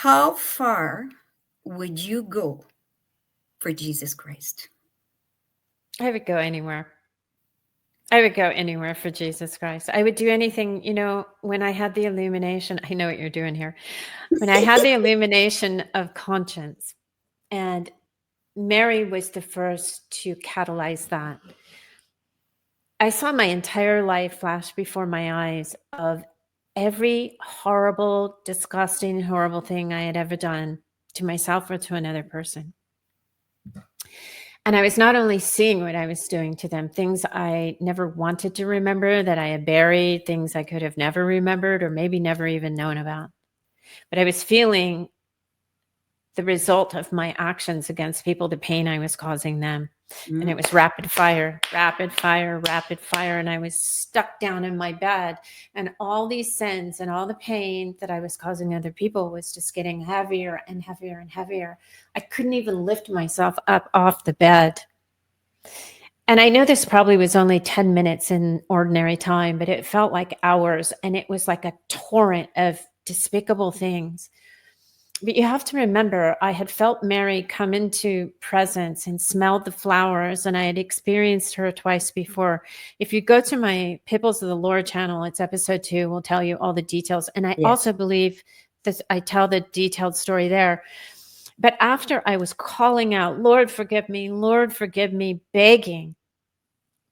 How far would you go for Jesus Christ? I would go anywhere. I would go anywhere for Jesus Christ. I would do anything, when I had the illumination, I know what you're doing here. When I had the illumination of conscience, and Mary was the first to catalyze that. I saw my entire life flash before my eyes of every horrible, disgusting, horrible thing I had ever done to myself or to another person. And I was not only seeing what I was doing to them, things I never wanted to remember that I had buried, things I could have never remembered or maybe never even known about. But I was feeling the result of my actions against people, the pain I was causing them. And it was rapid fire, rapid fire, rapid fire. And I was stuck down in my bed. And all these sins and all the pain that I was causing other people was just getting heavier and heavier and heavier. I couldn't even lift myself up off the bed. And I know this probably was only 10 minutes in ordinary time, but it felt like hours. And it was like a torrent of despicable things. But you have to remember, I had felt Mary come into presence and smelled the flowers, and I had experienced her twice before. If you go to my Pipples of the Lord channel, it's episode 2, we'll tell you all the details. And I also believe that I tell the detailed story there. But after I was calling out, Lord, forgive me, begging,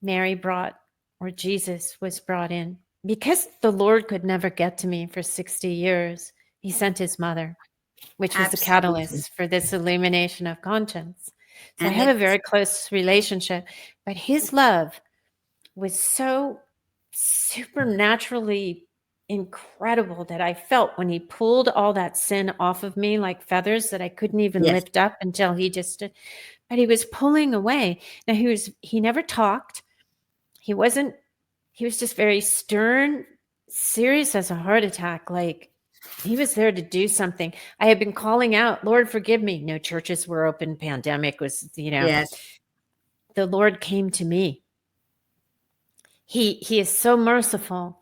Mary brought, or Jesus was brought in. Because the Lord could never get to me for 60 years, he sent his mother, which was the catalyst for this illumination of conscience. So I have a very close relationship, but his love was so supernaturally incredible that I felt when he pulled all that sin off of me like feathers that I couldn't even lift up until he just stood. But he was pulling away. Now he never talked. He was just very stern, serious as a heart attack. Like, he was there to do something. I had been calling out, Lord, forgive me. No churches were open. Pandemic was, the Lord came to me. He is so merciful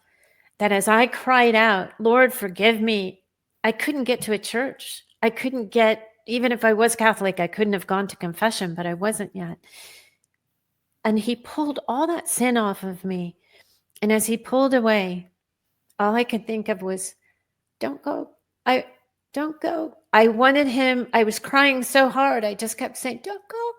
that as I cried out, Lord, forgive me, I couldn't get to a church. I couldn't get, even if I was Catholic, I couldn't have gone to confession, but I wasn't yet. And he pulled all that sin off of me. And as he pulled away, all I could think of was, don't go. Don't go. I wanted him. I was crying so hard. I just kept saying, don't go.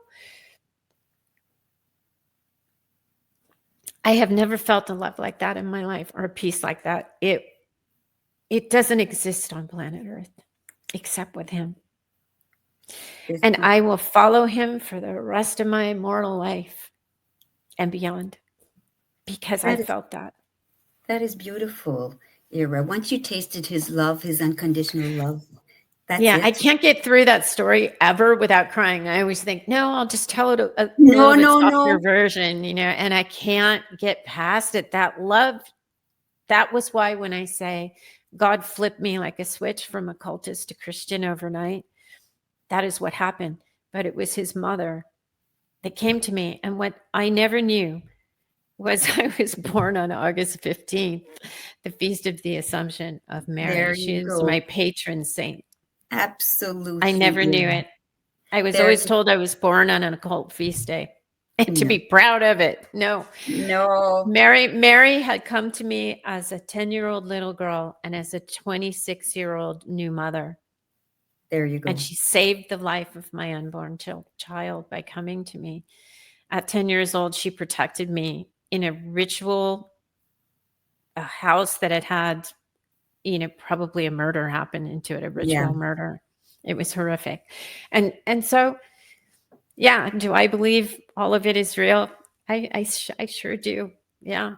I have never felt a love like that in my life, or a peace like that. It doesn't exist on planet Earth except with him. And I will follow him for the rest of my mortal life and beyond, because I felt that. That is beautiful, Eira. Once you tasted his love, his unconditional love, that's it. I can't get through that story ever without crying. I always think, no, I'll just tell it a little bit softer version, and I can't get past it. That love, that was why when I say God flipped me like a switch from occultist to Christian overnight, that is what happened. But it was his mother that came to me. And what I never knew was I was born on August 15th, the Feast of the Assumption of Mary. She is my patron saint. Absolutely. I never knew it. I was always told I was born on an occult feast day, and to be proud of it. No. Mary had come to me as a 10-year-old little girl and as a 26-year-old new mother. There you go. And she saved the life of my unborn child by coming to me. At 10 years old, she protected me in a ritual, a house that had probably a murder happened into it, a ritual murder. It was horrific. And so, do I believe all of it is real? I sure do. Yeah.